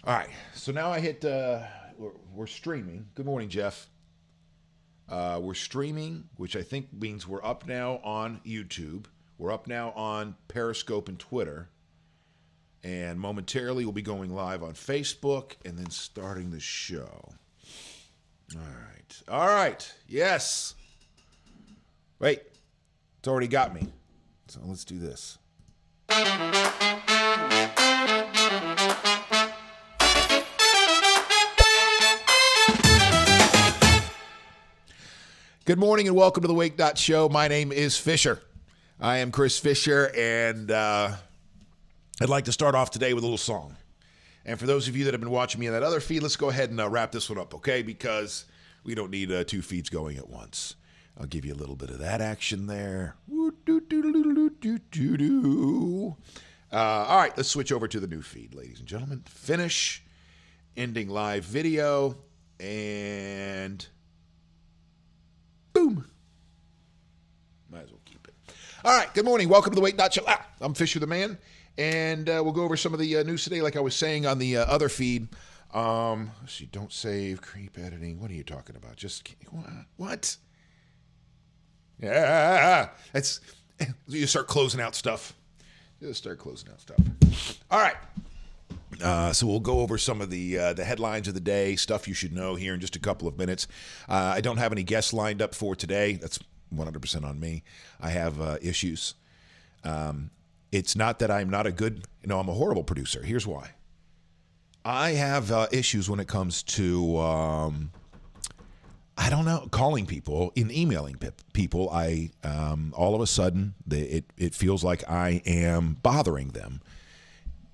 All right, so now I hit, we're streaming. Good morning, Jeff. We're streaming, which I think means we're up now on YouTube. We're up now on Periscope and Twitter. And momentarily we'll be going live on Facebook and then starting the show. All right, yes. Wait, it's already got me. So let's do this. Good morning and welcome to the Wake.Show. My name is Fisher. I am Chris Fisher, and I'd like to start off today with a little song. And for those of you that have been watching me on that other feed, let's go ahead and wrap this one up, okay? Because we don't need two feeds going at once. I'll give you a little bit of that action there. All right, let's switch over to the new feed, ladies and gentlemen. Finish, ending live video, and boom. Might as well keep it. All right, good morning. Welcome to the Wake.Show. I'm Fisher the Man, and we'll go over some of the news today, like I was saying on the other feed. Let's see, don't save, creep editing. What are you talking about? Just, what? Yeah, that's, you start closing out stuff. Just start closing out stuff. All right. So we'll go over some of the headlines of the day, stuff you should know here in just a couple of minutes. I don't have any guests lined up for today. That's 100% on me. I have issues. It's not that I'm not I'm a horrible producer. Here's why. I have issues when it comes to, calling people and emailing people. All of a sudden, it feels like I am bothering them.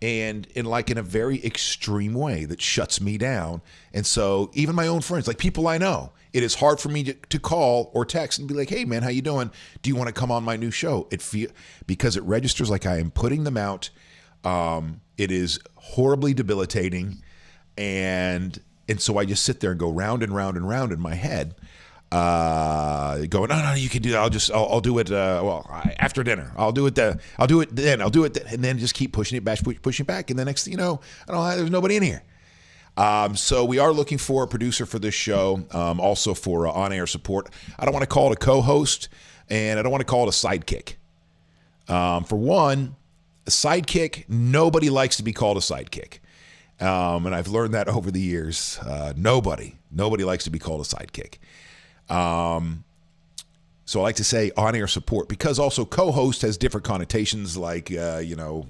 And in a very extreme way that shuts me down. And so even my own friends, like people I know, it is hard for me to call or text and be like, hey, man, how you doing? Do you want to come on my new show? Because it registers like I am putting them out. It is horribly debilitating. And so I just sit there and go round and round and round in my head. Going, no, you can do that. I'll do it. After dinner, I'll do it then. And then just keep pushing it back. And the next thing you know, there's nobody in here. So we are looking for a producer for this show. Also for on-air support. I don't want to call it a co-host, and I don't want to call it a sidekick. For one, a sidekick, nobody likes to be called a sidekick. And I've learned that over the years. Nobody likes to be called a sidekick. So I like to say on-air support, because also co-host has different connotations, like,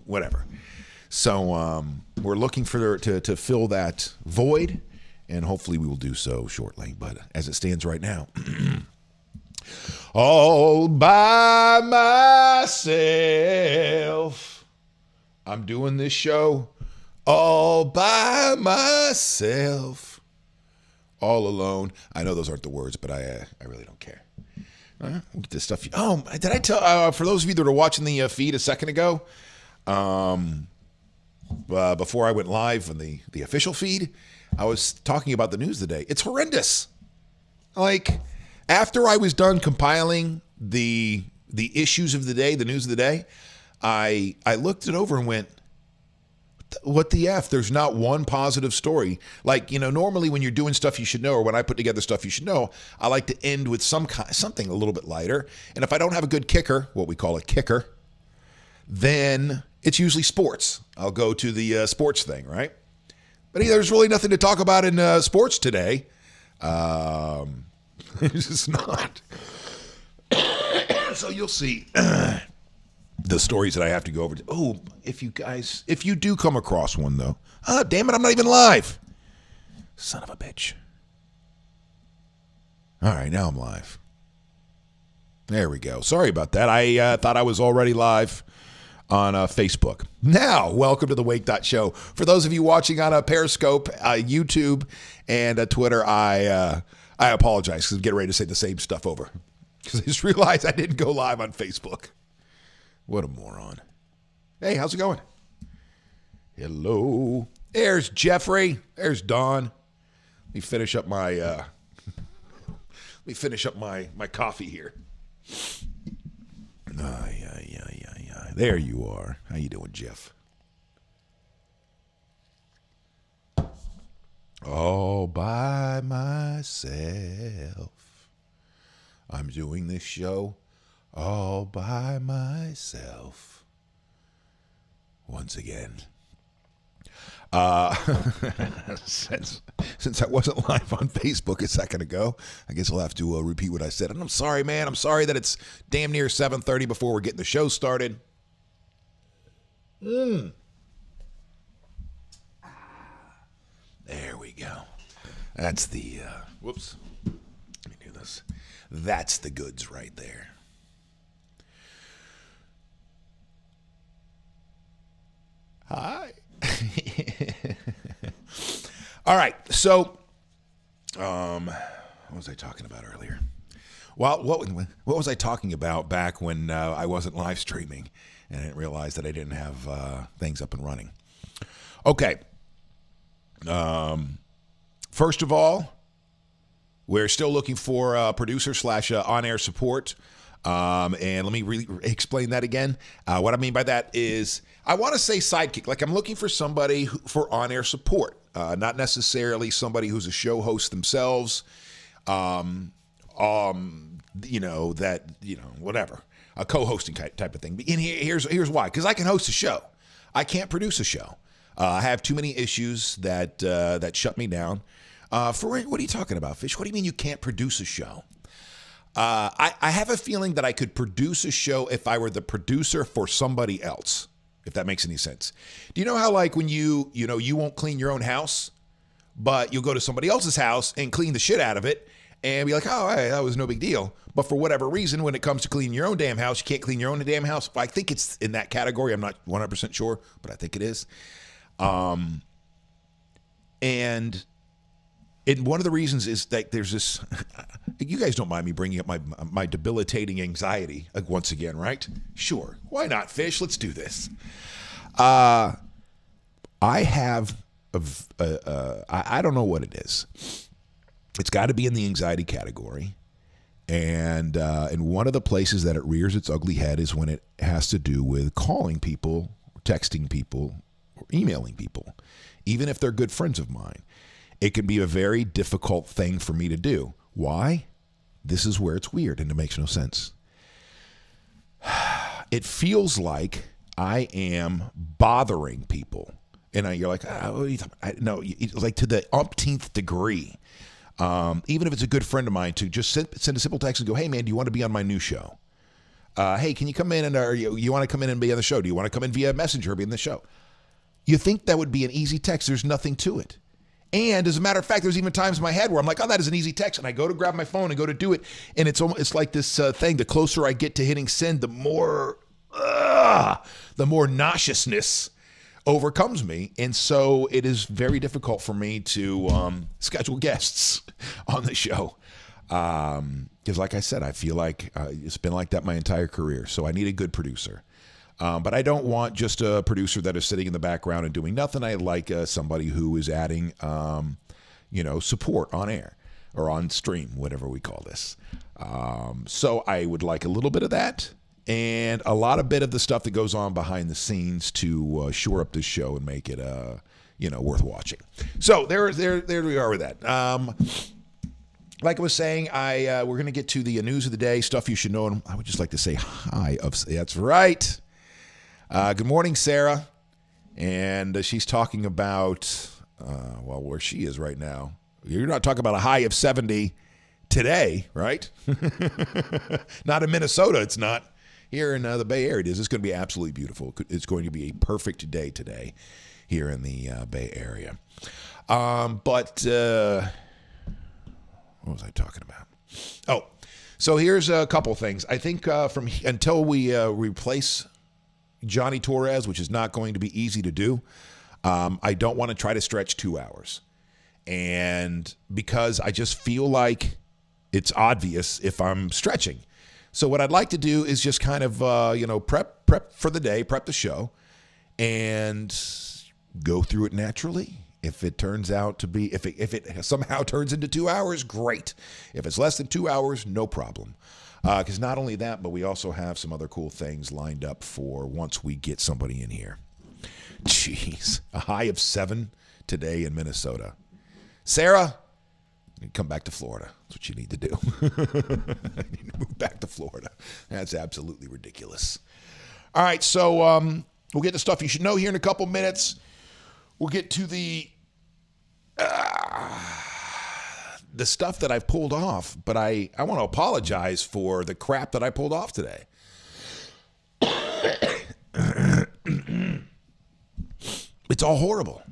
whatever. So we're looking to fill that void, and hopefully we will do so shortly. But as it stands right now, all by myself, I'm doing this show all by myself. All alone. I know those aren't the words, but I really don't care. We'll get this stuff. Oh, did I tell? For those of you that are watching the feed a second ago, before I went live on the official feed, I was talking about the news today. It's horrendous. Like, after I was done compiling the issues of the day, the news of the day, I looked it over and went, what the F? There's not one positive story. Like, normally when you're doing stuff you should know, or when I put together stuff you should know, I like to end with something a little bit lighter. And if I don't have a good kicker, what we call a kicker, then it's usually sports. I'll go to the sports thing, right? But there's really nothing to talk about in sports today. It's just not. So you'll see the stories that I have to go over to. Oh, if you do come across one, though. Damn it, I'm not even live. Son of a bitch. All right, now I'm live. There we go. Sorry about that. I thought I was already live on Facebook. Now, welcome to the Wake.Show. For those of you watching on Periscope, YouTube, and Twitter, I apologize because I'm getting ready to say the same stuff over. Because I just realized I didn't go live on Facebook. What a moron. Hey, how's it going? Hello. There's Jeffrey. There's Don. Let me finish up my my coffee here. There you are. How you doing, Jeff? all by myself. I'm doing this show all by myself. Once again. Since I wasn't live on Facebook a second ago, I guess I'll have to repeat what I said. And I'm sorry, man. I'm sorry that it's damn near 7:30 before we're getting the show started. There we go. That's the, whoops. Let me do this. That's the goods right there. Hi. All right. So, what was I talking about earlier? Well, what was I talking about back when I wasn't live streaming and I didn't realize that I didn't have things up and running? Okay. First of all, we're still looking for producer / on-air support. And let me really explain that again. What I mean by that is I want to say sidekick. Like I'm looking for somebody for on-air support, not necessarily somebody who's a show host themselves. Whatever, a co-hosting type of thing. And here's why. Because I can host a show. I can't produce a show. I have too many issues that shut me down. What are you talking about, Fish? What do you mean you can't produce a show? I have a feeling that I could produce a show if I were the producer for somebody else, if that makes any sense. Do you know how like when you won't clean your own house, but you'll go to somebody else's house and clean the shit out of it and be like, oh, hey, that was no big deal. But for whatever reason, when it comes to cleaning your own damn house, you can't clean your own damn house. I think it's in that category. I'm not 100% sure, but I think it is. And one of the reasons is that there's this, you guys don't mind me bringing up my debilitating anxiety once again, right? Sure. Why not, Fish? Let's do this. I have, I don't know what it is. It's got to be in the anxiety category. And one of the places that it rears its ugly head is when it has to do with calling people, texting people, or emailing people, even if they're good friends of mine. It can be a very difficult thing for me to do. Why? This is where it's weird and it makes no sense. It feels like I am bothering people. And you're like, oh, no, like to the umpteenth degree. Even if it's a good friend of mine, to just send a simple text and go, hey, man, do you want to be on my new show? Hey, can you come in or you want to come in and be on the show? Do you want to come in via Messenger and be in the show? You think that would be an easy text. There's nothing to it. And as a matter of fact, there's even times in my head where I'm like, oh, that is an easy text. And I go to grab my phone and go to do it. And it's like this thing. The closer I get to hitting send, the more nauseousness overcomes me. And so it is very difficult for me to schedule guests on the show. Because like I said, I feel like it's been like that my entire career. So I need a good producer. But I don't want just a producer that is sitting in the background and doing nothing. I like somebody who is adding, support on air or on stream, whatever we call this. So I would like a little bit of that and a lot of bit of the stuff that goes on behind the scenes to shore up this show and make it, worth watching. So there we are with that. Like I was saying, we're going to get to the news of the day, stuff you should know. And I would just like to say hi. That's right. Good morning, Sarah. And she's talking about, where she is right now. You're not talking about a high of 70 today, right? Not in Minnesota. It's not. Here in the Bay Area, it is. It's going to be absolutely beautiful. It's going to be a perfect day today here in the Bay Area. What was I talking about? Oh, so here's a couple things. I think until we replace Jonny Torres, which is not going to be easy to do, I don't want to try to stretch 2 hours. And because I just feel like it's obvious if I'm stretching. So what I'd like to do is just kind of, prep for the day, prep the show, and go through it naturally. If it turns out to be, if it somehow turns into 2 hours, great. If it's less than 2 hours, no problem. Because not only that, but we also have some other cool things lined up for once we get somebody in here. Jeez, a high of 7 today in Minnesota. Sarah, you come back to Florida. That's what you need to do. You need to move back to Florida. That's absolutely ridiculous. All right, so we'll get to stuff you should know here in a couple minutes. We'll get to the stuff that I've pulled off, but I want to apologize for the crap that I pulled off today. It's all horrible.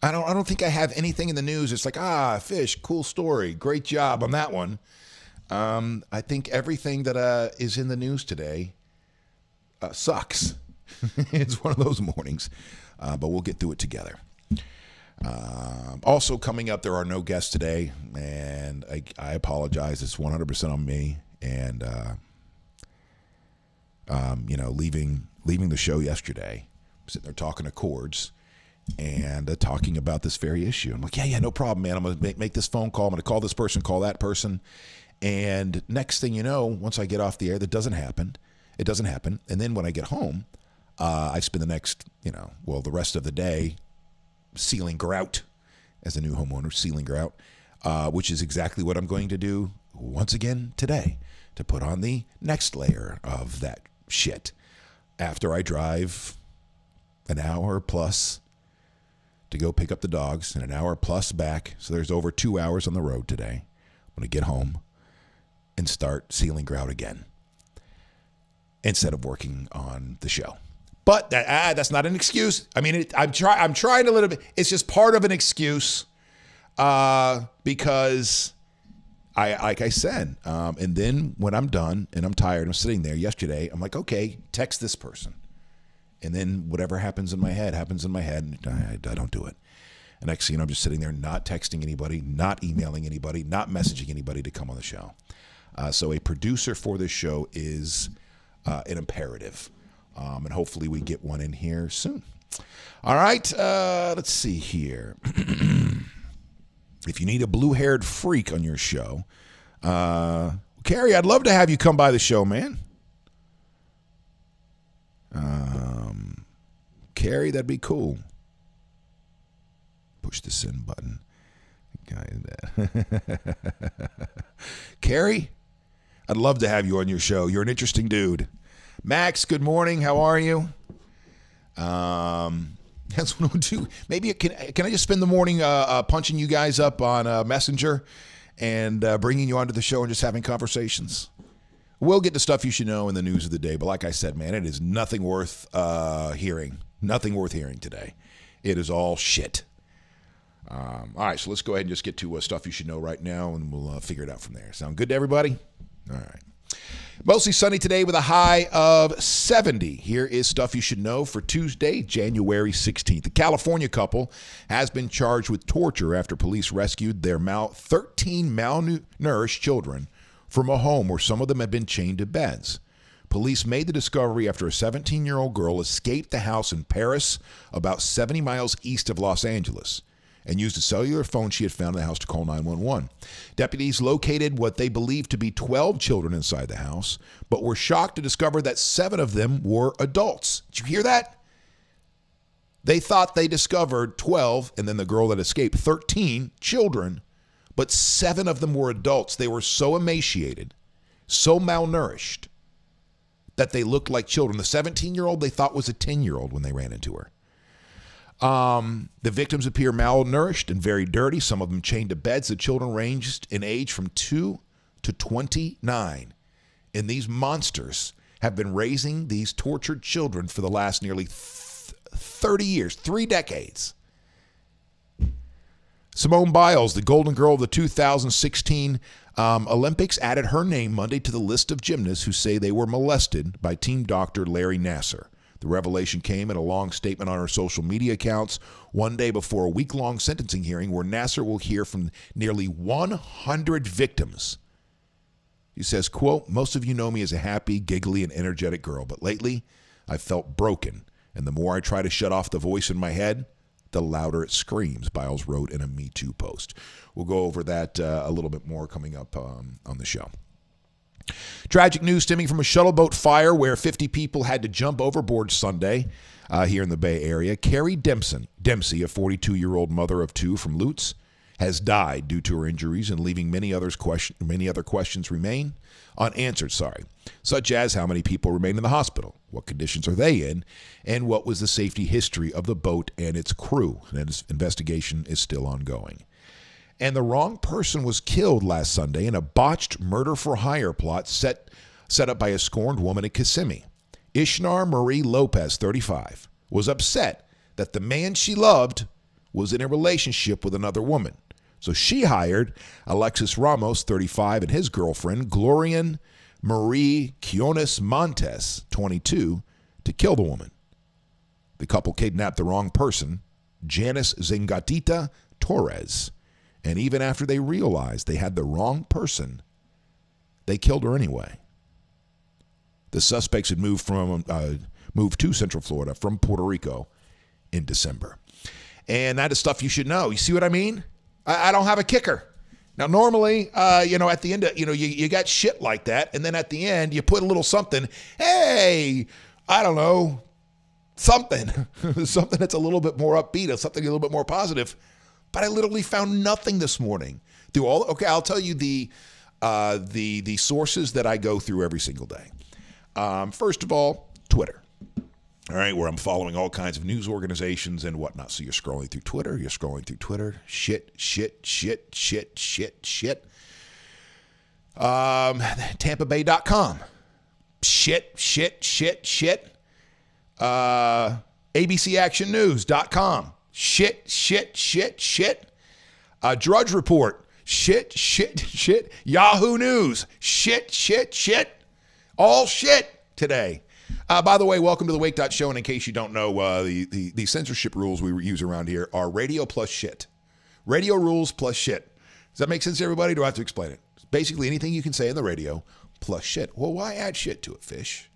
I don't think I have anything in the news. It's like, fish, cool story, great job on that one. I think everything that is in the news today sucks. It's one of those mornings, but we'll get through it together. Also coming up, there are no guests today, and I apologize. It's 100% on me, and leaving the show yesterday, sitting there talking to Cords and talking about this very issue. I'm like, yeah, no problem, man. I'm going to make this phone call. I'm going to call this person, call that person. And next thing you know, once I get off the air, that doesn't happen. It doesn't happen. And then when I get home, I spend the next, the rest of the day sealing grout, as a new homeowner, sealing grout, which is exactly what I'm going to do once again today, to put on the next layer of that shit after I drive an hour plus to go pick up the dogs and an hour plus back. So there's over 2 hours on the road today. I'm going to get home and start sealing grout again instead of working on the show. But that's not an excuse. I mean, I'm trying a little bit. It's just part of an excuse because like I said, and then when I'm done and I'm tired, I'm sitting there yesterday, I'm like, okay, text this person. And then whatever happens in my head, and I don't do it. And next thing you know, I'm just sitting there not texting anybody, not emailing anybody, not messaging anybody to come on the show. So a producer for this show is an imperative. And hopefully we get one in here soon. All right, let's see here. If you need a blue-haired freak on your show, Carrie, I'd love to have you come by the show, man. Carrie, that'd be cool. Push the send button. Carrie, I'd love to have you on your show. You're an interesting dude. Max, good morning. How are you? That's what we'll do. Maybe can I just spend the morning punching you guys up on Messenger and bringing you onto the show and just having conversations? We'll get to stuff you should know in the news of the day. But like I said, man, it is nothing worth hearing. Nothing worth hearing today. It is all shit. All right, so let's go ahead and just get to stuff you should know right now, and we'll figure it out from there. Sound good to everybody? All right. Mostly sunny today with a high of 70. Here is stuff you should know for Tuesday, January 16th. A California couple has been charged with torture after police rescued their 13 malnourished children from a home where some of them had been chained to beds. Police made the discovery after a 17-year-old girl escaped the house in Paris, about 70 miles east of Los Angeles, and used a cellular phone she had found in the house to call 911. Deputies located what they believed to be 12 children inside the house, but were shocked to discover that 7 of them were adults. Did you hear that? They thought they discovered 12, and then the girl that escaped, 13 children, but 7 of them were adults. They were so emaciated, so malnourished, that they looked like children. The 17-year-old they thought was a 10-year-old when they ran into her. The victims appear malnourished and very dirty, some of them chained to beds. The children ranged in age from 2 to 29. And these monsters have been raising these tortured children for the last nearly 30 years, 3 decades. Simone Biles, the golden girl of the 2016 Olympics, added her name Monday to the list of gymnasts who say they were molested by team doctor Larry Nassar. The revelation came in a long statement on her social media accounts one day before a week-long sentencing hearing where Nassar will hear from nearly 100 victims. He says, quote, "Most of you know me as a happy, giggly, and energetic girl, but lately I felt broken, and the more I try to shut off the voice in my head, the louder it screams," Biles wrote in a Me Too post. We'll go over that a little bit more coming up on the show. Tragic news stemming from a shuttle boat fire where 50 people had to jump overboard Sunday here in the Bay Area. Carrie Dempsey, a 42-year-old mother of 2 from Lutz, has died due to her injuries and leaving many other questions remain unanswered, such as how many people remain in the hospital, what conditions are they in, and what was the safety history of the boat and its crew. And this investigation is still ongoing. And the wrong person was killed last Sunday in a botched murder-for-hire plot set up by a scorned woman in Kissimmee. Ishnar Marie Lopez, 35, was upset that the man she loved was in a relationship with another woman. So she hired Alexis Ramos, 35, and his girlfriend, Glorian Marie Quiones Montes, 22, to kill the woman. The couple kidnapped the wrong person, Janice Zingatita Torres. And even after they realized they had the wrong person, they killed her anyway. The suspects had moved to Central Florida from Puerto Rico in December. And that is stuff you should know. You see what I mean? I don't have a kicker. Now, normally, at the end of, you got shit like that. And then at the end, you put a little something. Hey, I don't know, something. Something that's a little bit more upbeat or something a little bit more positive. But I literally found nothing this morning. Okay, I'll tell you the sources that I go through every single day. First of all, Twitter. All right, where I'm following all kinds of news organizations and whatnot. So you're scrolling through Twitter. Shit. TampaBay.com. Shit. ABCActionNews.com. Shit. Drudge Report. Shit. Yahoo News. Shit. All shit today. By the way, welcome to the Wake.Show. And in case you don't know, the censorship rules we use around here are radio plus shit. Radio rules plus shit. Does that make sense to everybody? Do I have to explain it? It's basically anything you can say on the radio plus shit. Well, why add shit to it, Fish?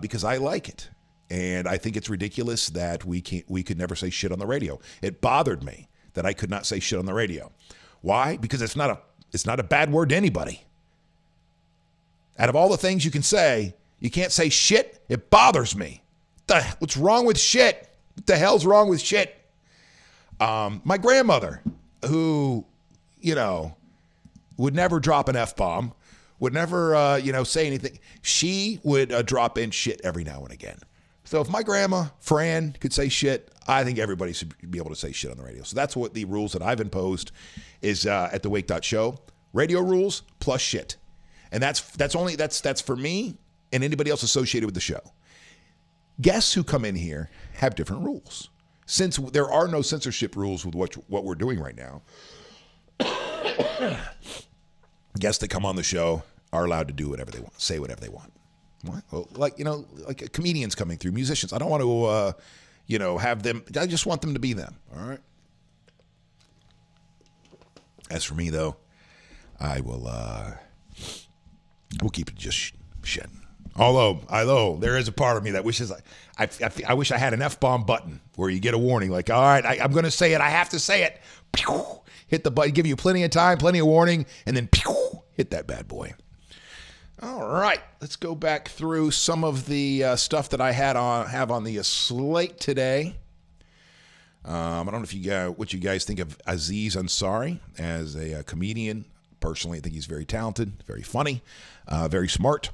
Because I like it. And I think it's ridiculous that we could never say shit on the radio. It bothered me that I could not say shit on the radio. Why? Because it's not a bad word to anybody. Out of all the things you can say, you can't say shit. It bothers me. What's wrong with shit? What the hell's wrong with shit? My grandmother, who, would never drop an F-bomb, would never, say anything. She would drop in shit every now and again. So if my grandma, Fran, could say shit, I think everybody should be able to say shit on the radio. So that's what the rules that I've imposed is at the Wake.Show. Radio rules plus shit. And that's for me and anybody else associated with the show. Guests who come in here have different rules. Since there are no censorship rules with what we're doing right now, guests that come on the show are allowed to do whatever they want, say whatever they want. What? Well, like comedians coming through, musicians. I don't want to, have them. I just want them to be them. All right. As for me, though, I will. We'll keep it just shit. Although there is a part of me that wishes I wish I had an F-bomb button where you get a warning, like, all right, I'm going to say it. I have to say it. Pew! Hit the button, give you plenty of time, plenty of warning, and then pew! Hit that bad boy. All right, let's go back through some of the stuff that I have on the slate today. I don't know what you guys think of Aziz Ansari as a comedian. Personally, I think he's very talented, very funny, very smart.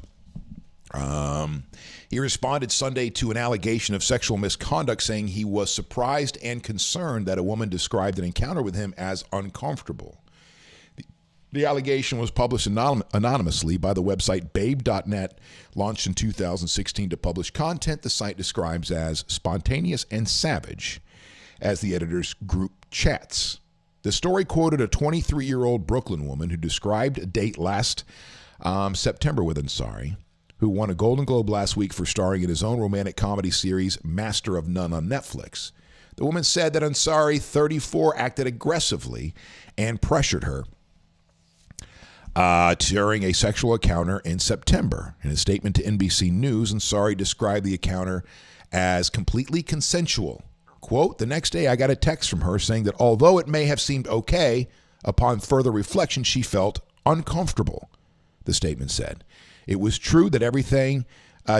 He responded Sunday to an allegation of sexual misconduct, saying he was surprised and concerned that a woman described an encounter with him as uncomfortable. The allegation was published anonymously by the website babe.net, launched in 2016 to publish content the site describes as spontaneous and savage as the editor's group chats. The story quoted a 23-year-old Brooklyn woman who described a date last September with Ansari, who won a Golden Globe last week for starring in his own romantic comedy series Master of None on Netflix. The woman said that Ansari, 34, acted aggressively and pressured her during a sexual encounter in September. In a statement to NBC News, Ansari described the encounter as completely consensual. Quote, the next day I got a text from her saying that although it may have seemed okay, upon further reflection she felt uncomfortable, the statement said. It was true that everything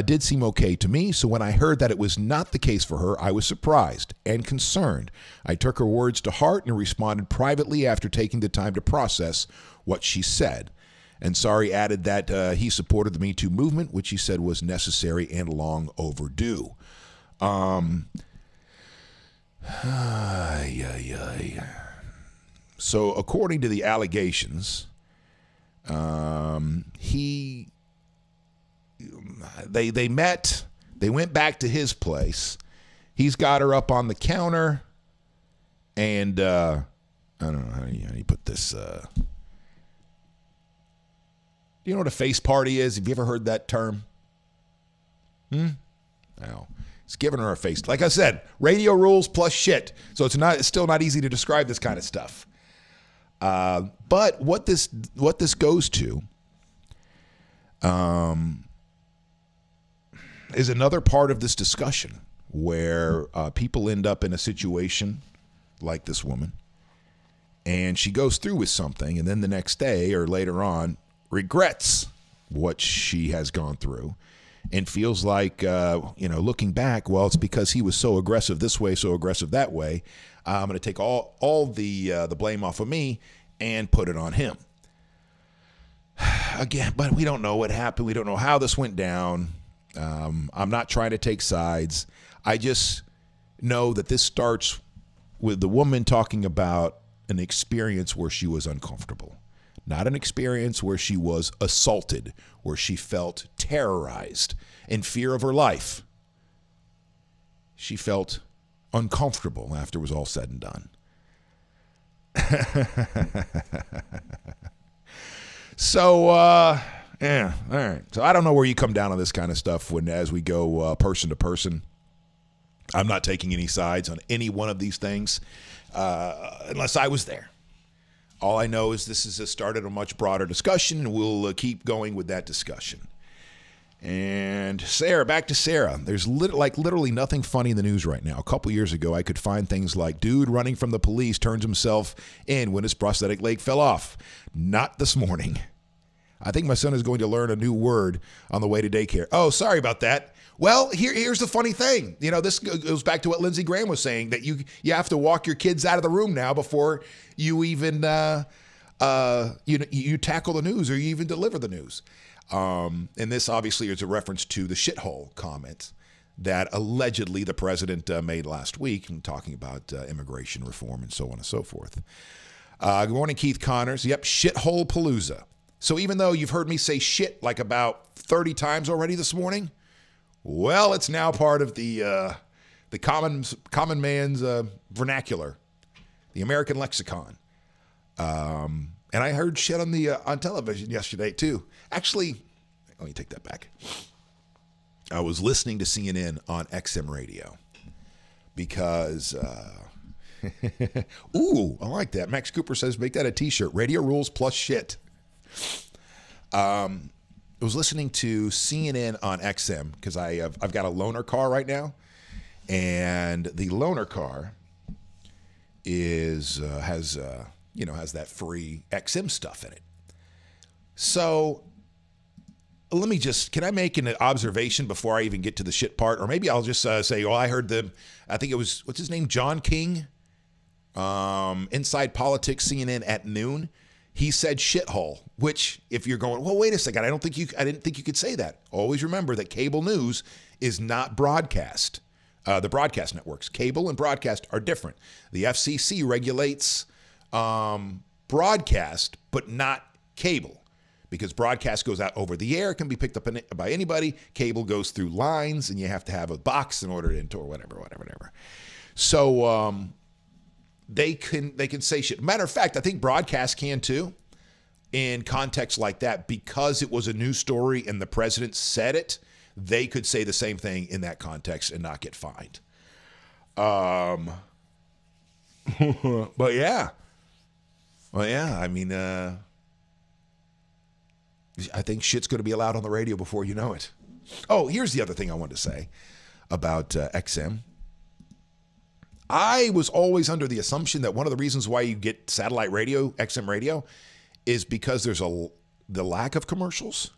did seem okay to me, so when I heard that it was not the case for her, I was surprised and concerned. I took her words to heart and responded privately after taking the time to process what she said. And Sari added that he supported the Me Too movement, which he said was necessary and long overdue. So according to the allegations, they met, they went back to his place. He's got her up on the counter, and I don't know how you put this. Do you know what a face party is? Have you ever heard that term? No. It's giving her a face. Like I said, radio rules plus shit. So it's still not easy to describe this kind of stuff. But what this goes to is another part of this discussion where people end up in a situation like this woman, and she goes through with something, and then the next day or later on regrets what she has gone through and feels like, looking back, well, it's because he was so aggressive this way, so aggressive that way. I'm going to take all the blame off of me and put it on him. Again, but we don't know what happened. We don't know how this went down. I'm not trying to take sides. I just know that this starts with the woman talking about an experience where she was uncomfortable, not an experience where she was assaulted, where she felt terrorized in fear of her life. She felt uncomfortable after it was all said and done. So, yeah, all right. So I don't know where you come down on this kind of stuff as we go person to person. I'm not taking any sides on any one of these things unless I was there. All I know is this has started a much broader discussion, and we'll keep going with that discussion. And Sarah, back to Sarah. There's literally nothing funny in the news right now. A couple years ago, I could find things like dude running from the police turns himself in when his prosthetic leg fell off. Not this morning. I think my son is going to learn a new word on the way to daycare. Oh, sorry about that. Well, here's the funny thing. This goes back to what Lindsey Graham was saying, that you have to walk your kids out of the room now before you even you tackle the news or you even deliver the news. And this obviously is a reference to the shithole comment that allegedly the president made last week, talking about immigration reform and so on and so forth. Good morning, Keith Connors. Yep, shithole palooza. So even though you've heard me say shit like about 30 times already this morning, well, it's now part of the common man's vernacular, the American lexicon. And I heard shit on television yesterday too. Actually, let me take that back. I was listening to CNN on XM radio because, ooh, I like that. Max Cooper says, make that a t-shirt. Radio rules plus shit. I was listening to CNN on XM because I've got a loaner car right now, and the loaner car has that free XM stuff in it. So can I make an observation before I even get to the shit part? Or maybe I'll just say, well, I heard I think it was, what's his name? John King, Inside Politics, CNN at noon. He said shithole, which if you're going, well, wait a second, I didn't think you could say that. Always remember that cable news is not broadcast. The broadcast networks, cable and broadcast, are different. The FCC regulates broadcast, but not cable, because broadcast goes out over the air, can be picked up by anybody. Cable goes through lines, and you have to have a box in order to enter, or whatever. So they can say shit. Matter of fact, I think broadcast can too, in contexts like that, because it was a news story and the president said it. They could say the same thing in that context and not get fined. But yeah. Well, yeah, I mean, I think shit's going to be allowed on the radio before you know it. Oh, here's the other thing I wanted to say about XM. I was always under the assumption that one of the reasons why you get satellite radio, XM radio, is because there's the lack of commercials.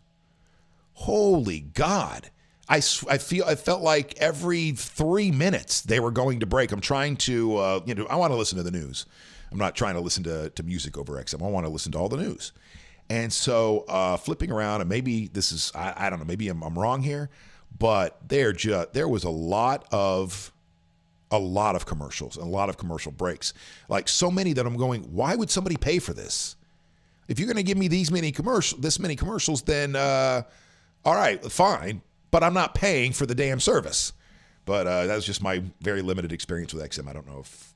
Holy God. I felt like every 3 minutes they were going to break. I'm trying to, I want to listen to the news. I'm not trying to listen to music over XM. I want to listen to all the news. And so flipping around, and maybe this is, I don't know, maybe I'm wrong here, but there was a lot of commercials and a lot of commercial breaks. Like so many that I'm going, why would somebody pay for this? If you're going to give me this many commercials, then all right, fine. But I'm not paying for the damn service. But that was just my very limited experience with XM. I don't know if,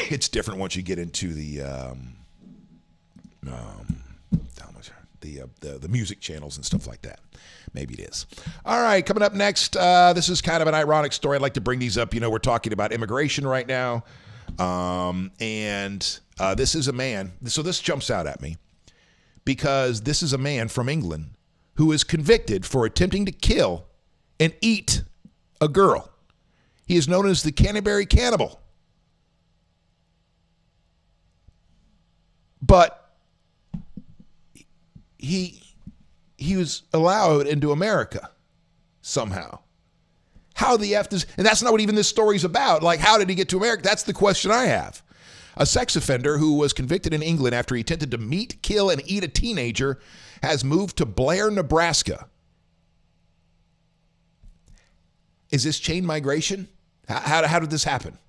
it's different once you get into the music channels and stuff like that. Maybe it is. All right, coming up next, this is kind of an ironic story. I'd like to bring these up. We're talking about immigration right now. And this is a man. So this jumps out at me because this is a man from England who is convicted for attempting to kill and eat a girl. He is known as the Canterbury Cannibal. But he was allowed into America somehow. How the F does, and that's not what even this story's about. Like, how did he get to America? That's the question I have. A sex offender who was convicted in England after he attempted to meet, kill, and eat a teenager has moved to Blair, Nebraska. Is this chain migration? How did this happen?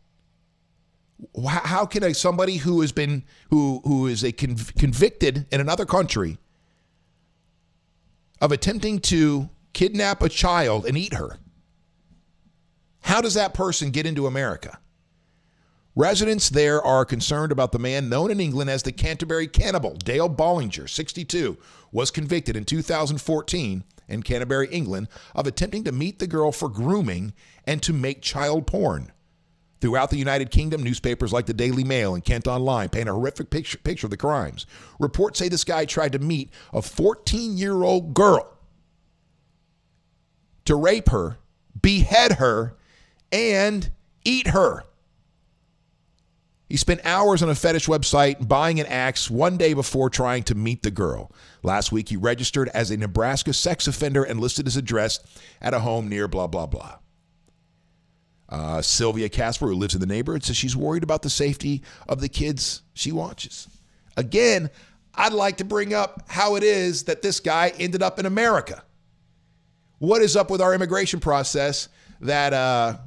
How can somebody who has been who is a convicted in another country of attempting to kidnap a child and eat her, how does that person get into America? Residents there are concerned about the man known in England as the Canterbury Cannibal. Dale Bollinger, 62, was convicted in 2014 in Canterbury, England, of attempting to meet the girl for grooming and to make child porn. Throughout the United Kingdom, newspapers like the Daily Mail and Kent Online paint a horrific picture of the crimes. Reports say this guy tried to meet a 14-year-old girl to rape her, behead her, and eat her. He spent hours on a fetish website buying an axe one day before trying to meet the girl. Last week, he registered as a Nebraska sex offender and listed his address at a home near blah, blah, blah. Sylvia Casper, who lives in the neighborhood, says she's worried about the safety of the kids she watches. Again, I'd like to bring up how it is that this guy ended up in America. What is up with our immigration process that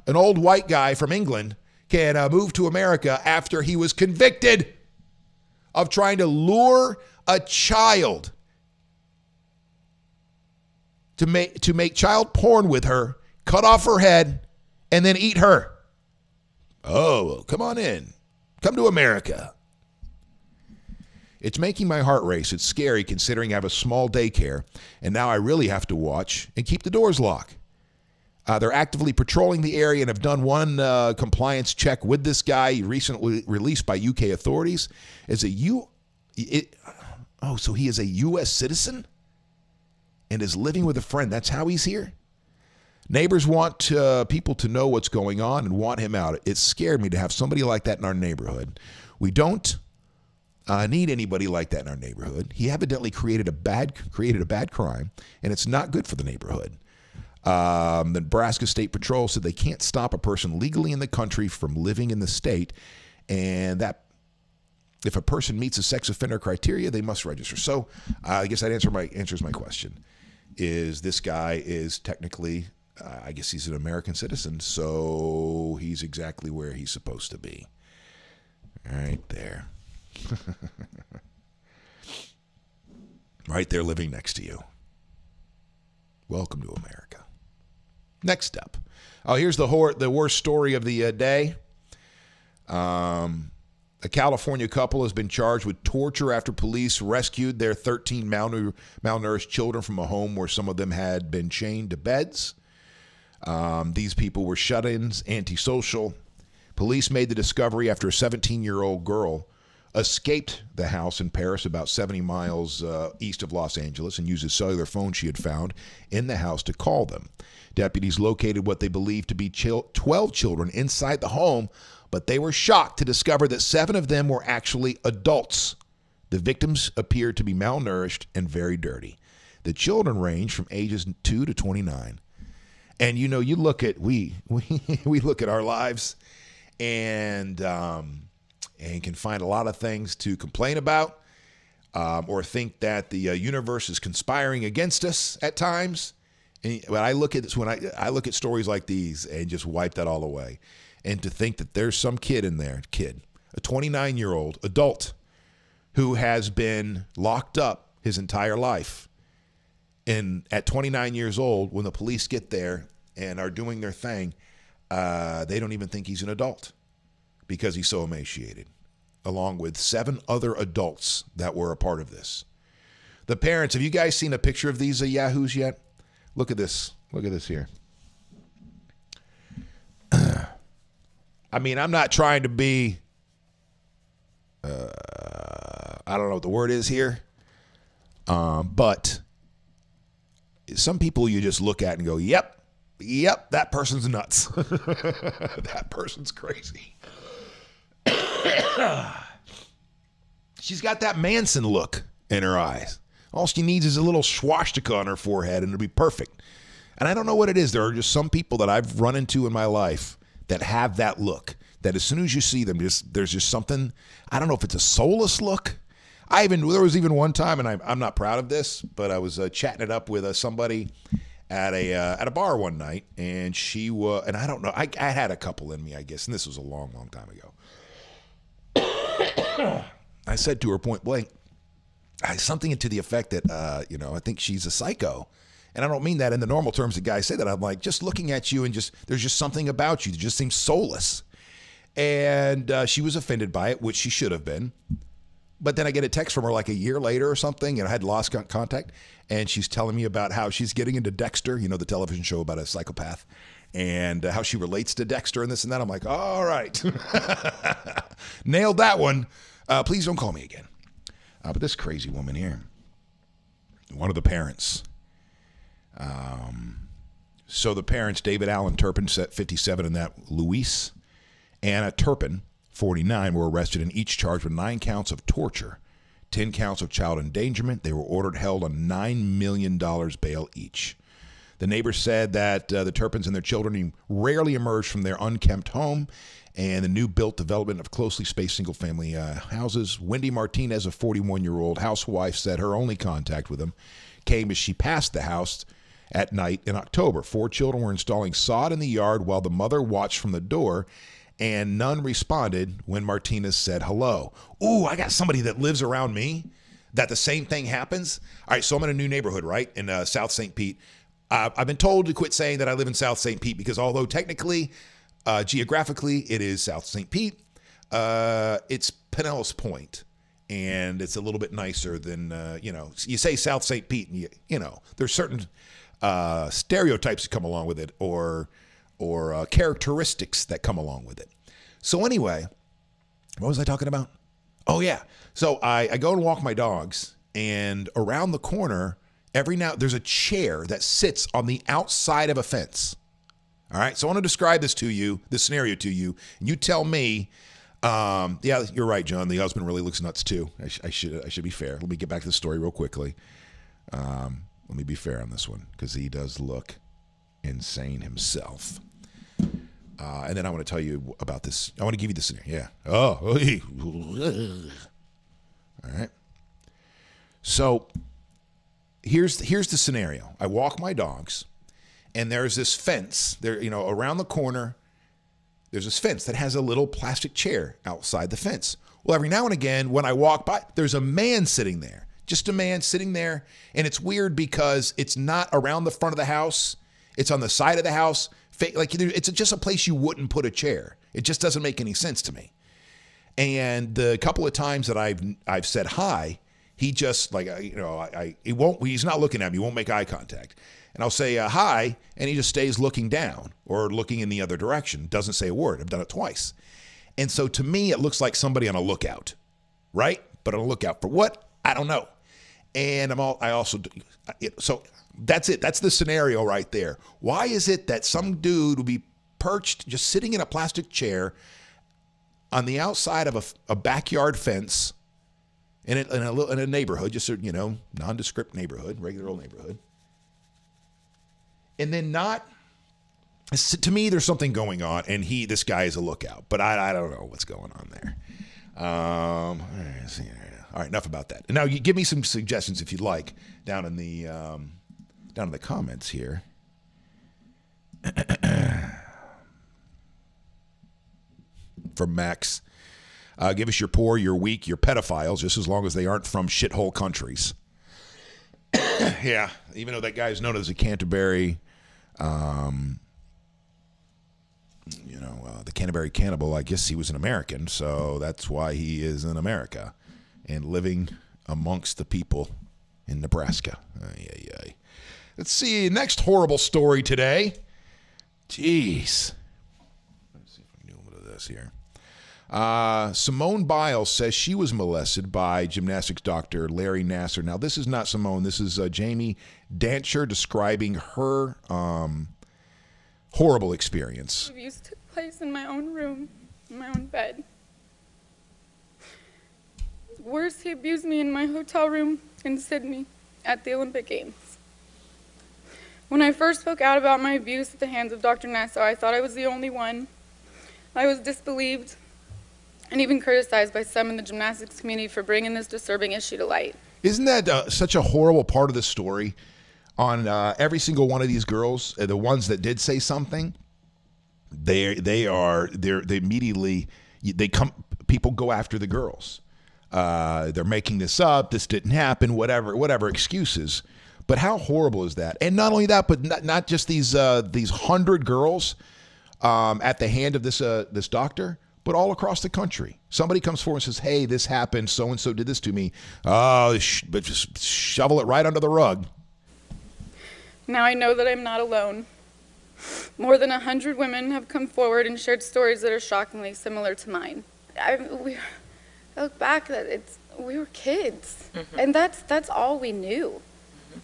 an old white guy from England can move to America after he was convicted of trying to lure a child to make child porn with her, cut off her head, and then eat her? Oh, come on in. Come to America. It's making my heart race. It's scary considering I have a small daycare, and now I really have to watch and keep the doors locked. They're actively patrolling the area and have done one compliance check with this guy recently released by UK authorities. So he is a U.S. citizen and is living with a friend. That's how he's here? Neighbors want people to know what's going on and want him out. It scared me to have somebody like that in our neighborhood. We don't need anybody like that in our neighborhood. He evidently created a bad crime, and it's not good for the neighborhood. The Nebraska State Patrol said they can't stop a person legally in the country from living in the state, and that if a person meets the sex offender criteria, they must register. So I guess that answers my question. Is this guy is technically, I guess he's an American citizen, so he's exactly where he's supposed to be. Right there. Right there living next to you. Welcome to America. Next up. Oh, here's the worst story of the day. A California couple has been charged with torture after police rescued their 13 malnourished children from a home where some of them had been chained to beds. These people were shut-ins, antisocial. Police made the discovery after a 17-year-old girl escaped the house in Paris, about 70 miles east of Los Angeles, and used a cellular phone she had found in the house to call them. Deputies located what they believed to be 12 children inside the home, but they were shocked to discover that 7 of them were actually adults. The victims appeared to be malnourished and very dirty. The children range from ages 2 to 29. And, you know, you look at, we look at our lives and can find a lot of things to complain about or think that the universe is conspiring against us at times. And when I look at this, when I look at stories like these and just wipe that all away, and to think that there's some kid in there, a 29-year-old adult who has been locked up his entire life, and at 29 years old, when the police get there and are doing their thing, they don't even think he's an adult because he's so emaciated, along with 7 other adults that were a part of this. The parents, have you guys seen a picture of these yahoos yet? Look at this. Look at this here. I mean, I'm not trying to be, I don't know what the word is here, but some people you just look at and go, yep, that person's nuts. That person's crazy. She's got that Manson look in her eyes. All she needs is a little swastika on her forehead and it'll be perfect. And I don't know what it is. There are just some people that I've run into in my life that have that look, that as soon as you see them, there's just something, I don't know if it's a soulless look. There was even one time, and I'm not proud of this, but I was chatting it up with somebody at a bar one night, and she was, and I don't know, I had a couple in me, I guess, and this was a long, long time ago. I said to her point blank, something to the effect that, I think she's a psycho. And I don't mean that in the normal terms that guys say that. I'm like, just looking at you and there's just something about you that just seems soulless. And she was offended by it, which she should have been. But then I get a text from her like a year later or something, and I had lost contact. And she's telling me about how she's getting into Dexter, the television show about a psychopath, and how she relates to Dexter and this and that. I'm like, all right. Nailed that one. Please don't call me again. But this crazy woman here, one of the parents. So the parents, David Allen Turpin, 57, and that Luis Anna Turpin, 49, were arrested and each charged with 9 counts of torture, 10 counts of child endangerment. They were ordered held on $9 million bail each. The neighbors said that the Turpins and their children rarely emerged from their unkempt home and the new built development of closely spaced single-family houses. Wendy Martinez, a 41-year-old housewife, said her only contact with them came as she passed the house at night in October. 4 children were installing sod in the yard while the mother watched from the door, and none responded when Martinez said hello. Ooh, I got somebody that lives around me that the same thing happens. All right, so I'm in a new neighborhood, right, in South St. Pete. I've been told to quit saying that I live in South St. Pete because although technically, geographically, it is South St. Pete, it's Pinellas Point. And it's a little bit nicer than, you say South St. Pete, and there's certain stereotypes that come along with it or characteristics that come along with it. So anyway, what was I talking about? Oh, yeah. So I go and walk my dogs, and around the corner, there's a chair that sits on the outside of a fence. All right, so I want to describe this scenario to you, and you tell me. Yeah, you're right, John. The husband really looks nuts too. I should be fair. Let me get back to the story real quickly. Let me be fair on this one because he does look insane himself. And then I want to tell you about this. I want to give you the scenario. Yeah. Oh. All right. So here's the scenario. I walk my dogs, and there's this fence there. Around the corner. There's this fence that has a little plastic chair outside the fence. Well, every now and again, when I walk by, there's a man sitting there. Just a man sitting there. And it's weird because it's not around the front of the house. It's on the side of the house. It's just a place you wouldn't put a chair. It just doesn't make any sense to me. And the couple of times that I've said hi, he just he's not looking at me. He won't make eye contact. And I'll say hi, and he just stays looking down or looking in the other direction. Doesn't say a word. I've done it twice. And so to me, it looks like somebody on a lookout, right? But on a lookout for what? I don't know. And so that's it. That's the scenario right there. Why is it that some dude will be perched, just sitting in a plastic chair on the outside of a backyard fence in a neighborhood, just a, nondescript neighborhood, regular old neighborhood. And then to me, there's something going on, and this guy is a lookout, but I don't know what's going on there. All right, enough about that. Now, you give me some suggestions if you'd like down in the comments here. From Max, give us your poor, your weak, your pedophiles, just as long as they aren't from shithole countries. Yeah, even though that guy is known as a Canterbury, the Canterbury Cannibal, I guess he was an American, so that's why he is in America and living amongst the people in Nebraska. Let's see, next horrible story today. Jeez. Let's see if we can do a little bit of this here. Simone Biles says she was molested by gymnastics doctor Larry Nassar. Now, this is not Simone. This is Jamie Dancher describing her horrible experience. Abuse took place in my own room, in my own bed. Worse, he abused me in my hotel room in Sydney at the Olympic Games. When I first spoke out about my abuse at the hands of Dr. Nassar, I thought I was the only one. I was disbelieved and even criticized by some in the gymnastics community for bringing this disturbing issue to light. Isn't that such a horrible part of the story? On every single one of these girls, the ones that did say something, they immediately people go after the girls. They're making this up. This didn't happen. Whatever excuses. But how horrible is that? And not only that, but not just these 100 girls at the hand of this doctor, but all across the country. Somebody comes forward and says, "Hey, this happened. So and so did this to me." But just shovel it right under the rug. Now I know that I'm not alone. More than 100 women have come forward and shared stories that are shockingly similar to mine. I look back, we were kids, and that's all we knew.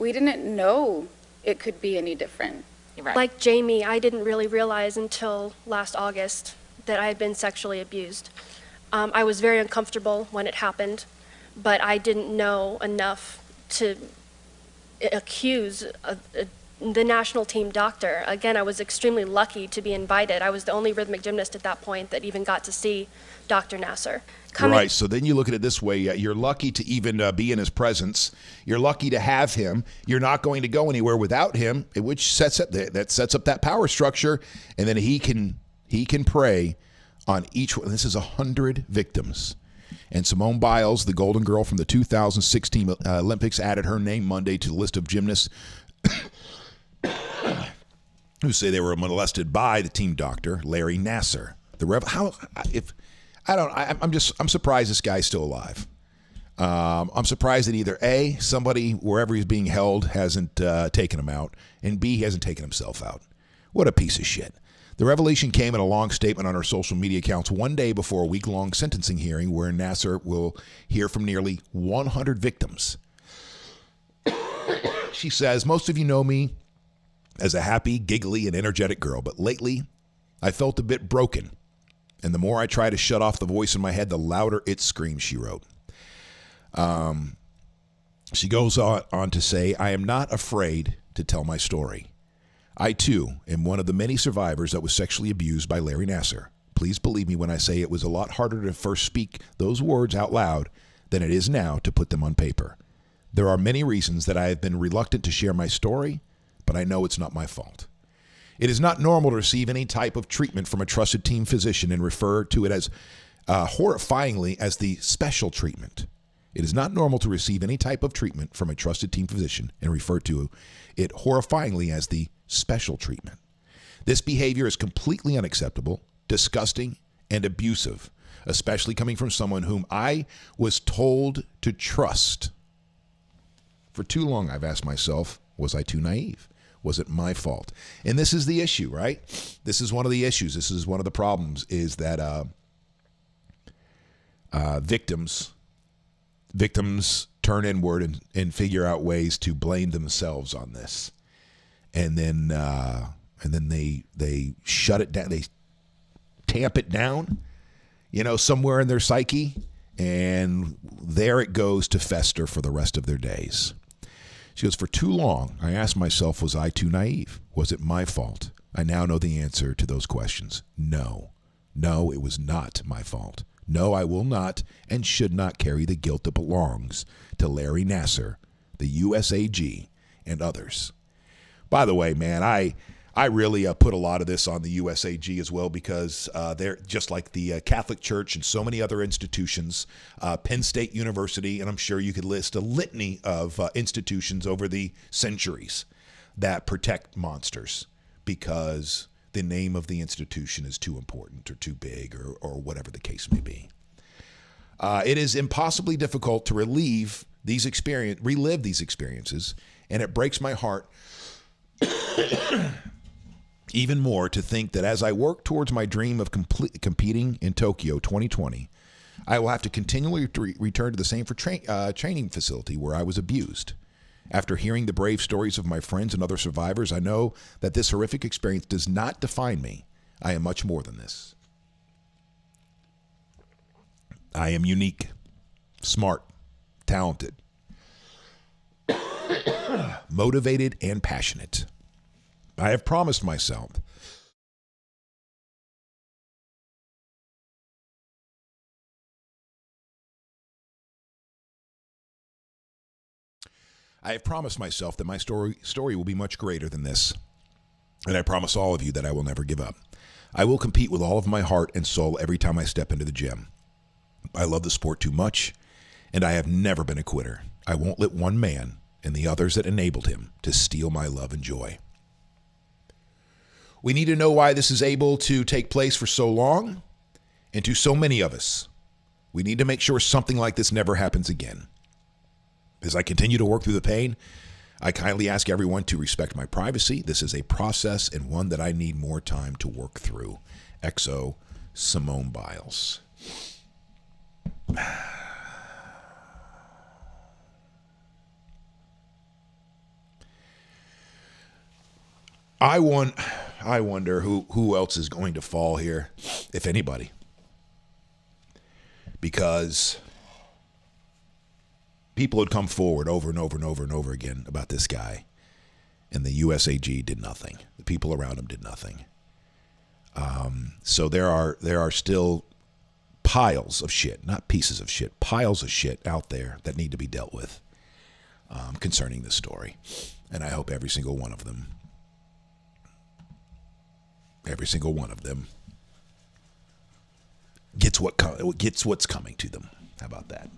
We didn't know it could be any different. Right. Like Jamie, I didn't really realize until last August that I had been sexually abused. I was very uncomfortable when it happened, but I didn't know enough to accuse the national team doctor. Again, I was extremely lucky to be invited. I was the only rhythmic gymnast at that point that even got to see Dr. Nassar. Right, so then you look at it this way. You're lucky to even be in his presence. You're lucky to have him. You're not going to go anywhere without him, which sets up that power structure, and then he can prey on each one. This is 100 victims. And Simone Biles, the golden girl from the 2016 Olympics, added her name Monday to the list of gymnasts who say they were molested by the team doctor, Larry Nassar. I'm surprised this guy's still alive. I'm surprised that either A, somebody wherever he's being held hasn't taken him out, and B, he hasn't taken himself out. What a piece of shit. The revelation came in a long statement on her social media accounts one day before a week-long sentencing hearing where Nassar will hear from nearly 100 victims. She says, "Most of you know me as a happy, giggly, and energetic girl, but lately I felt a bit broken. And the more I try to shut off the voice in my head, the louder it screams," she wrote. She goes on to say, "I am not afraid to tell my story. I, too, am one of the many survivors that was sexually abused by Larry Nassar. Please believe me when I say it was a lot harder to first speak those words out loud than it is now to put them on paper. There are many reasons that I have been reluctant to share my story, but I know it's not my fault. It is not normal to receive any type of treatment from a trusted team physician and refer to it as horrifyingly as the special treatment. It is not normal to receive any type of treatment from a trusted team physician and refer to it horrifyingly as the special treatment. This behavior is completely unacceptable, disgusting, and abusive, especially coming from someone whom I was told to trust. For too long, I've asked myself, was I too naive? Was it my fault?" And this is the issue, right? This is one of the issues. This is one of the problems, is that victims turn inward and figure out ways to blame themselves on this, and then they shut it down. They tamp it down, somewhere in their psyche, and there it goes to fester for the rest of their days. She goes, for too long, I asked myself, was I too naive? Was it my fault? I now know the answer to those questions. No. No, it was not my fault. No, I will not and should not carry the guilt that belongs to Larry Nassar, the USAG, and others. By the way, man, I really put a lot of this on the USAG as well, because they're just like the Catholic Church and so many other institutions, Penn State University, and I'm sure you could list a litany of institutions over the centuries that protect monsters because the name of the institution is too important or too big or whatever the case may be. It is impossibly difficult to relive these experiences, and it breaks my heart even more to think that as I work towards my dream of competing in Tokyo 2020, I will have to continually return to the same training facility where I was abused. After hearing the brave stories of my friends and other survivors, I know that this horrific experience does not define me. I am much more than this. I am unique, smart, talented, motivated, and passionate. I have promised myself that my story will be much greater than this. And I promise all of you that I will never give up. I will compete with all of my heart and soul every time I step into the gym. I love the sport too much, and I have never been a quitter. I won't let one man and the others that enabled him to steal my love and joy. We need to know why this is able to take place for so long, and to so many of us. We need to make sure something like this never happens again. As I continue to work through the pain, I kindly ask everyone to respect my privacy. This is a process and one that I need more time to work through. XO, Simone Biles. I wonder who else is going to fall here, if anybody. Because people had come forward over and over and over and over again about this guy, and the USAG did nothing. The people around him did nothing. So there are still piles of shit, not pieces of shit, piles of shit out there that need to be dealt with concerning this story. And I hope every single one of them gets what's coming to them. How about that?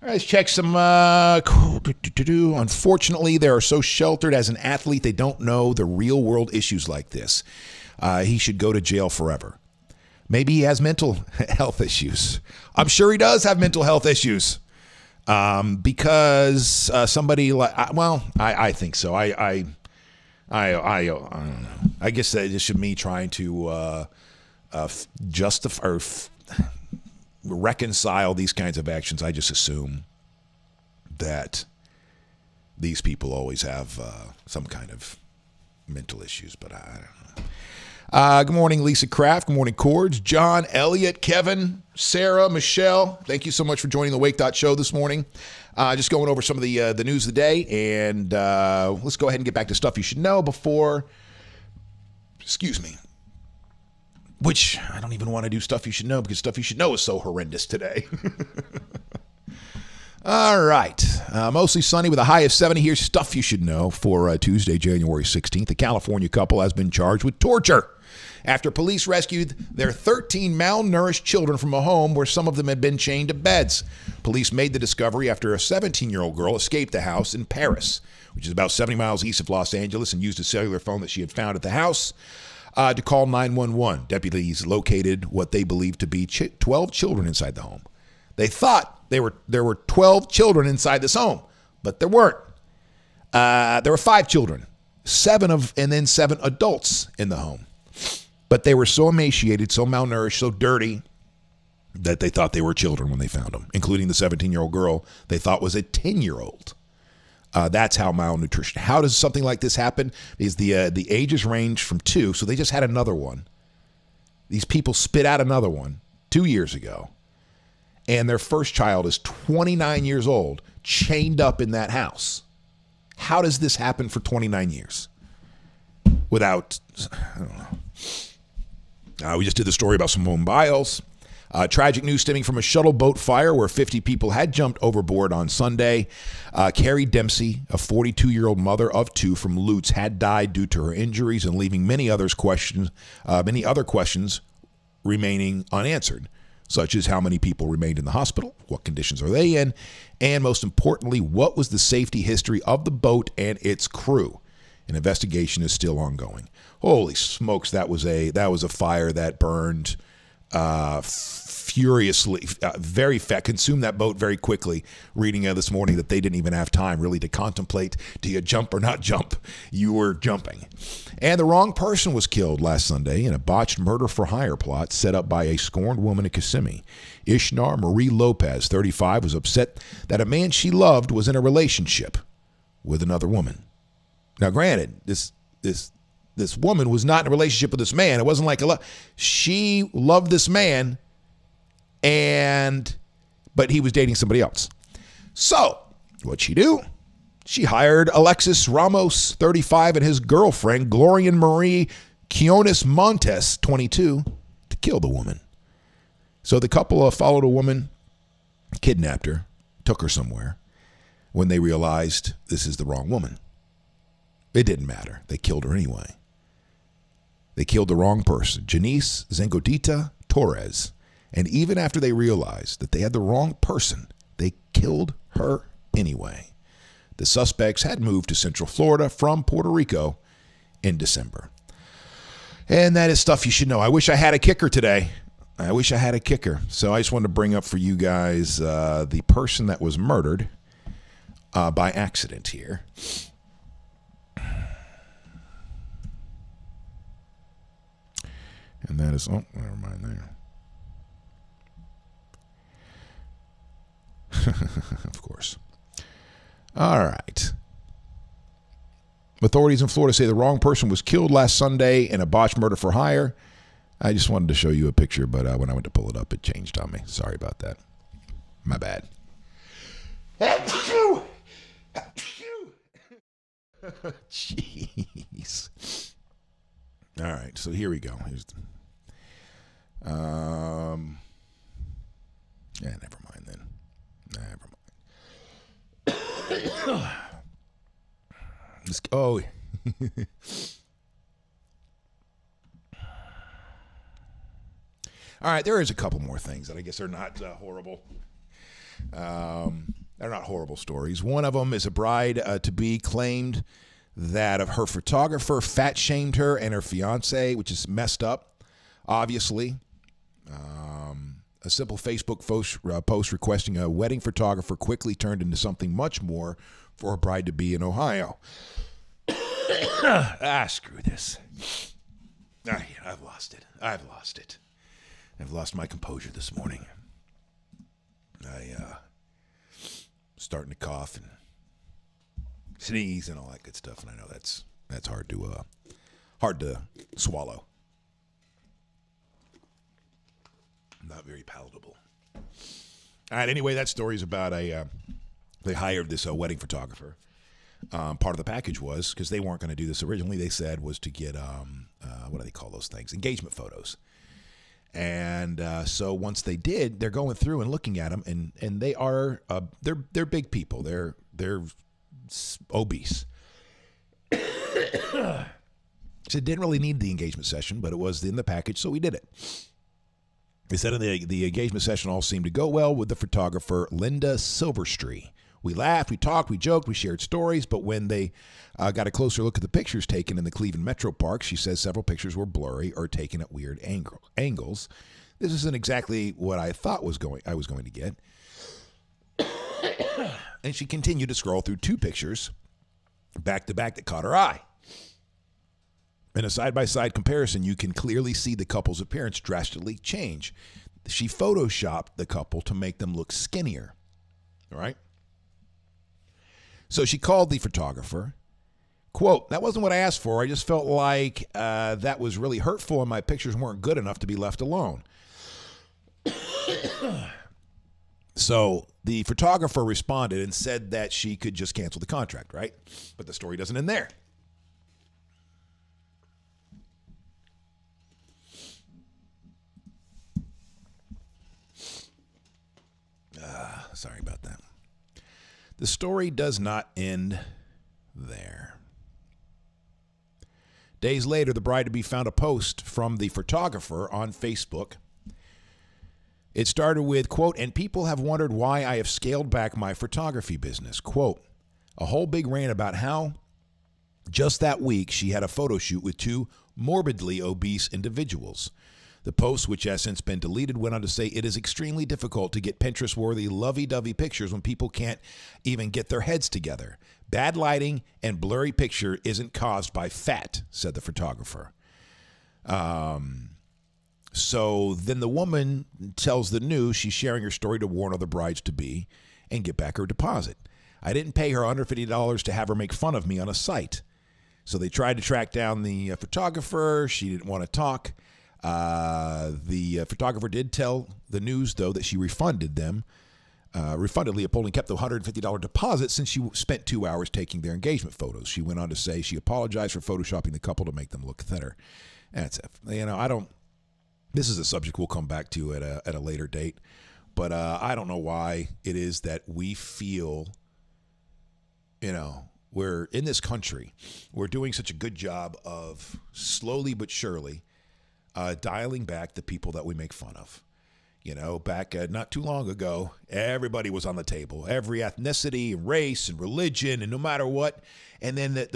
All right, let's check some. Unfortunately, they are so sheltered as an athlete, they don't know the real world issues like this. He should go to jail forever. Maybe he has mental health issues. I'm sure he does have mental health issues. Because somebody like, I think so. I don't know. I guess that just should me trying to justify or reconcile these kinds of actions. I just assume that these people always have some kind of mental issues, but I don't know. Good morning, Lisa Kraft. Good morning, Cords. John, Elliot, Kevin, Sarah, Michelle. Thank you so much for joining the Wake.Show this morning. Just going over some of the news of the day, and let's go ahead and get back to stuff you should know before, which I don't even want to do stuff you should know because stuff you should know is so horrendous today. All right. Mostly sunny with a high of 70. Here's stuff you should know for Tuesday, January 16th. A California couple has been charged with torture after police rescued their 13 malnourished children from a home where some of them had been chained to beds. Police made the discovery after a 17-year-old girl escaped the house in Paris, which is about 70 miles east of Los Angeles, and used a cellular phone that she had found at the house to call 911. Deputies located what they believed to be 12 children inside the home. They thought there were 12 children inside this home, but there weren't. There were 5 children, 7 adults in the home. But they were so emaciated, so malnourished, so dirty that they thought they were children when they found them, including the 17-year-old girl they thought was a 10-year-old. That's how malnutrition. How does something like this happen? Because the ages range from 2, so they just had another one. These people spit out another one 2 years ago. and their first child is 29 years old, chained up in that house. How does this happen for 29 years? Without, I don't know. We just did the story about Simone Biles. Tragic news stemming from a shuttle boat fire where 50 people had jumped overboard on Sunday. Carrie Dempsey, a 42-year-old mother of two from Lutz, had died due to her injuries and leaving many other questions remaining unanswered, such as how many people remained in the hospital, what conditions are they in, and most importantly, what was the safety history of the boat and its crew. An investigation is still ongoing. Holy smokes, that was a fire that burned furiously, very fast, consumed that boat very quickly. Reading this morning that they didn't even have time really to contemplate, do you jump or not jump? You were jumping. And the wrong person was killed last Sunday in a botched murder-for-hire plot set up by a scorned woman in Kissimmee. Ishnar Marie Lopez, 35, was upset that a man she loved was in a relationship with another woman. Now, granted, this woman was not in a relationship with this man. It wasn't like she loved this man, but he was dating somebody else. So, what'd she do? She hired Alexis Ramos, 35, and his girlfriend, Glorian Marie Quiones Montes, 22, to kill the woman. So the couple followed a woman, kidnapped her, took her somewhere, when they realized this is the wrong woman. It didn't matter. They killed her anyway. They killed the wrong person, Janice Zengodita Torres. And even after they realized that they had the wrong person, they killed her anyway. The suspects had moved to Central Florida from Puerto Rico in December. And that is stuff you should know. I wish I had a kicker today. So I just wanted to bring up for you guys the person that was murdered by accident here. And that is, oh, never mind there. Of course. All right. Authorities in Florida say the wrong person was killed last Sunday in a botched murder for hire. I just wanted to show you a picture, but when I went to pull it up, it changed on me. Sorry about that. My bad. Jeez. All right, so here we go. Here's the, never mind then. Never mind. Oh. All right, there is a couple more things that I guess are not horrible. They're not horrible stories. One of them is a bride-to-be claimed that of her photographer fat-shamed her and her fiancé, which is messed up, obviously. A simple Facebook post requesting a wedding photographer quickly turned into something much more for a bride-to-be in Ohio. Screw this. I've lost it. I've lost my composure this morning. Starting to cough and sneeze and all that good stuff, and I know that's hard to swallow. Not very palatable. All right. Anyway, that story is about they hired this wedding photographer. Part of the package was, because they weren't going to do this originally, they said was to get what do they call those things? Engagement photos. And so once they did, they're going through and looking at them, and they are they're big people. They're obese. So it didn't really need the engagement session, but it was in the package, so we did it. They said in the engagement session all seemed to go well with the photographer Linda Silverstree. We laughed, we talked, we joked, we shared stories, but when they got a closer look at the pictures taken in the Cleveland Metro Park, she says several pictures were blurry or taken at weird angles. This isn't exactly what I thought I was going to get. And she continued to scroll through two pictures back to back that caught her eye. In a side-by-side comparison, you can clearly see the couple's appearance drastically change. She photoshopped the couple to make them look skinnier. All right? So she called the photographer. Quote, "That wasn't what I asked for. I just felt like that was really hurtful and my pictures weren't good enough to be left alone." So the photographer responded and said that she could just cancel the contract, right? But the story doesn't end there. Sorry about that. The story does not end there. Days later, the bride-to-be found a post from the photographer on Facebook. It started with, quote, "And people have wondered why I have scaled back my photography business." Quote, a whole big rant about how just that week she had a photo shoot with two morbidly obese individuals. The post, which has since been deleted, went on to say, "It is extremely difficult to get Pinterest-worthy lovey-dovey pictures when people can't even get their heads together. Bad lighting and blurry picture isn't caused by fat," said the photographer. So then the woman tells the news she's sharing her story to warn other brides-to-be and get back her deposit. "I didn't pay her under $50 to have her make fun of me on a site." So they tried to track down the photographer. She didn't want to talk. The photographer did tell the news, though, that she refunded Leopold and kept the $150 deposit since she spent 2 hours taking their engagement photos. She went on to say she apologized for photoshopping the couple to make them look thinner. That's it. This is a subject we'll come back to at a later date, but I don't know why it is that we feel, we're in this country, we're doing such a good job of slowly but surely dialing back the people that we make fun of. Back not too long ago, everybody was on the table, every ethnicity and race and religion and no matter what. And then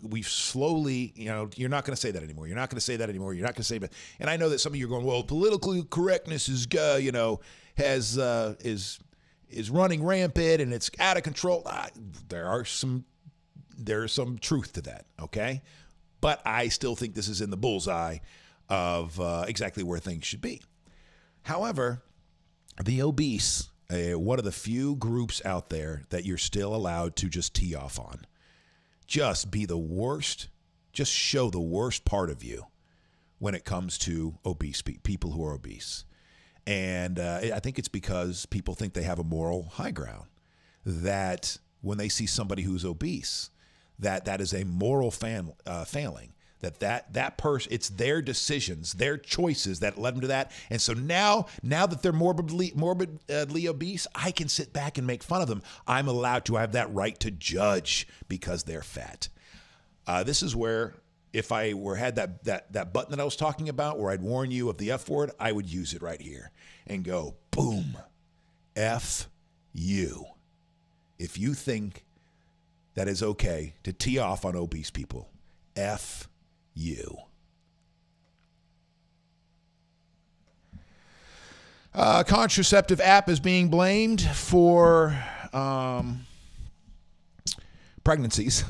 we've slowly, you're not going to say that anymore. You're not going to say that anymore. You're not going to say that. And I know that some of you are going, well, political correctness is running rampant and it's out of control. There's some truth to that. Okay. But I still think this is in the bullseye of exactly where things should be. However, the obese, one of the few groups out there that you're still allowed to just tee off on. Just be the worst. Just show the worst part of you when it comes to obese people who are obese. And I think it's because people think they have a moral high ground. That when they see somebody who's obese, that is a moral failing. That person, it's their decisions, their choices that led them to that. And so now that they're morbidly obese, I can sit back and make fun of them. I'm allowed to have that right to judge because they're fat. This is where, if I had that button that I was talking about where I'd warn you of the F word, I would use it right here and go, boom, F you. If you think that is okay to tee off on obese people, F you. Contraceptive app is being blamed for pregnancies.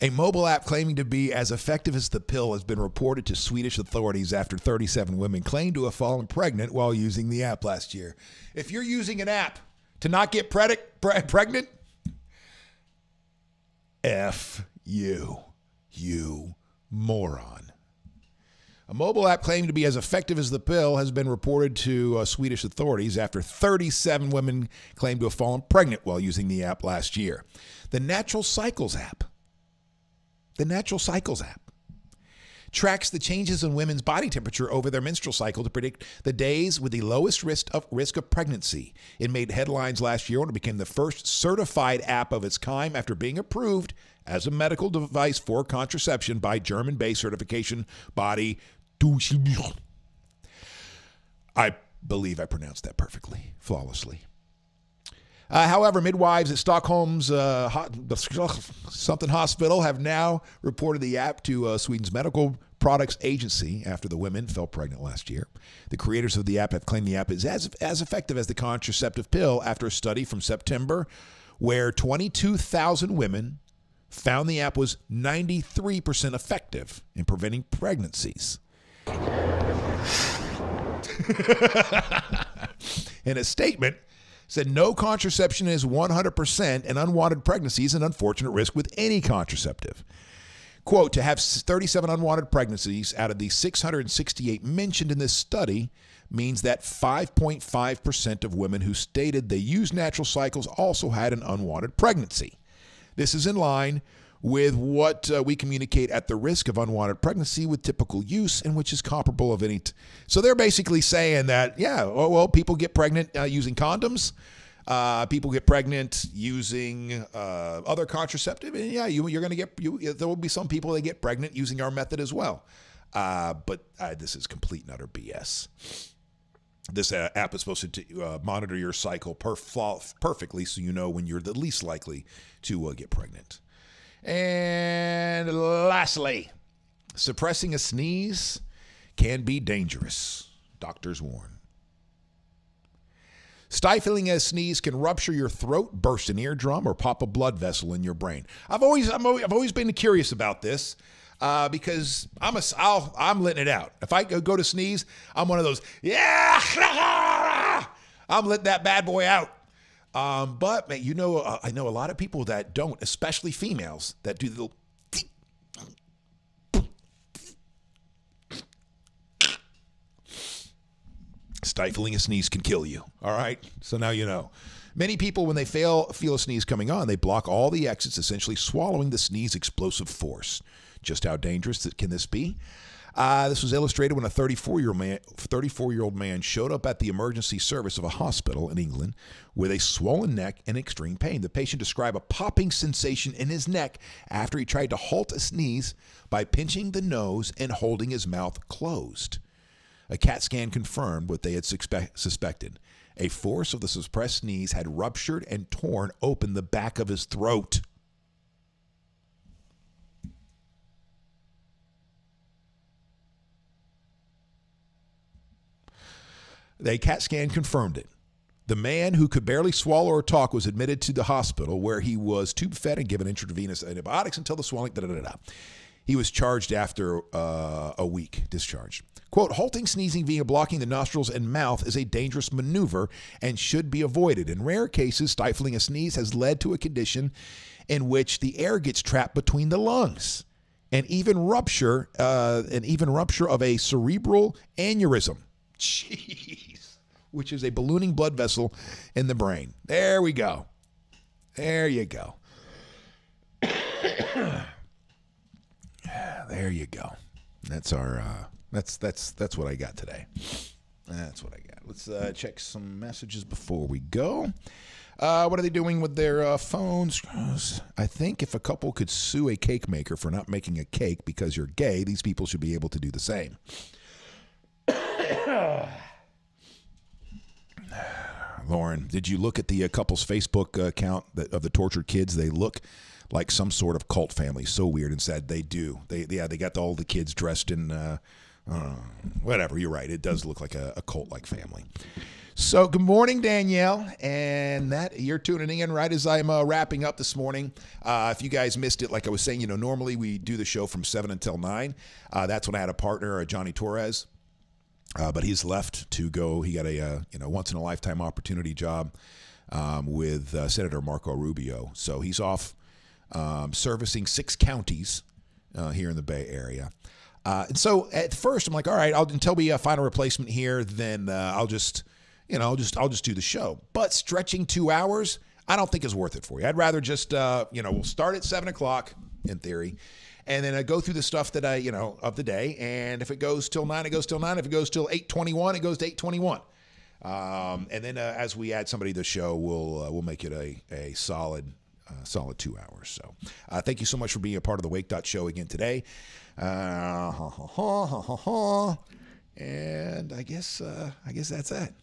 A mobile app claiming to be as effective as the pill has been reported to Swedish authorities after 37 women claimed to have fallen pregnant while using the app last year. If you're using an app to not get pregnant, F you. You moron. A mobile app claiming to be as effective as the pill has been reported to Swedish authorities after 37 women claimed to have fallen pregnant while using the app last year. The Natural Cycles app tracks the changes in women's body temperature over their menstrual cycle to predict the days with the lowest risk of pregnancy. It made headlines last year when it became the first certified app of its kind after being approved as a medical device for contraception by German-based certification body. I believe I pronounced that perfectly, flawlessly. However, midwives at Stockholm's something hospital have now reported the app to Sweden's Medical Products Agency after the women fell pregnant last year. The creators of the app have claimed the app is as effective as the contraceptive pill after a study from September where 22,000 women found the app was 93% effective in preventing pregnancies. In a statement, said no contraception is 100% and unwanted pregnancy is an unfortunate risk with any contraceptive. Quote, to have 37 unwanted pregnancies out of the 668 mentioned in this study means that 5.5% of women who stated they used natural cycles also had an unwanted pregnancy. This is in line with what we communicate at the risk of unwanted pregnancy with typical use, and which is comparable of any. So they're basically saying that, people get pregnant using condoms. People get pregnant using other contraceptive, and you're going to get. There will be some people that get pregnant using our method as well. But this is complete and utter BS. This app is supposed to monitor your cycle perfectly, so you know when you're the least likely to get pregnant. And lastly, suppressing a sneeze can be dangerous. Doctors warn. Stifling a sneeze can rupture your throat, burst an eardrum, or pop a blood vessel in your brain. I've always been curious about this because I'm letting it out. If I go to sneeze, I'm one of those. I'm letting that bad boy out. But man, I know a lot of people that don't, especially females, that do the little. Stifling a sneeze can kill you. All right. So now you know. Many people, when they feel a sneeze coming on, they block all the exits, essentially swallowing the sneeze explosive force. Just how dangerous can this be? This was illustrated when a 34-year-old man showed up at the emergency service of a hospital in England with a swollen neck and extreme pain. The patient described a popping sensation in his neck after he tried to halt a sneeze by pinching the nose and holding his mouth closed. A CAT scan confirmed what they had suspected. A force of the suppressed sneeze had ruptured and torn open the back of his throat. The CAT scan confirmed it. The man, who could barely swallow or talk, was admitted to the hospital where he was tube-fed and given intravenous antibiotics until the swelling. He was charged after a week, discharged. Quote, halting sneezing via blocking the nostrils and mouth is a dangerous maneuver and should be avoided. In rare cases, stifling a sneeze has led to a condition in which the air gets trapped between the lungs and even rupture of a cerebral aneurysm. Jeez. Which is a ballooning blood vessel in the brain. There we go. There you go. There you go. That's our that's what I got today. That's what I got. Let's check some messages before we go. What are they doing with their phones? I think if a couple could sue a cake maker for not making a cake because you're gay, these people should be able to do the same. Lauren, did you look at the couple's Facebook account of the tortured kids? They look like some sort of cult family. So weird and sad. They do. They got all the kids dressed in whatever. You're right. It does look like a cult-like family. So good morning, Danielle, and that you're tuning in right as I'm wrapping up this morning. If you guys missed it, like I was saying, normally we do the show from 7 until 9. That's when I had a partner, Jonny Torres. But he's left to go. He got a once in a lifetime opportunity job with Senator Marco Rubio. So he's off servicing 6 counties here in the Bay Area. And so at first I'm like, all right, until we find a replacement here, then I'll just do the show. But stretching 2 hours, I don't think is worth it for you. I'd rather just we'll start at 7 o'clock in theory. And then I go through the stuff that of the day. And if it goes till 9, it goes till 9. If it goes till 8:21, it goes to 8:21. And then as we add somebody to the show, we'll make it a solid 2 hours. So thank you so much for being a part of the Wake.Show again today. And I guess that's it.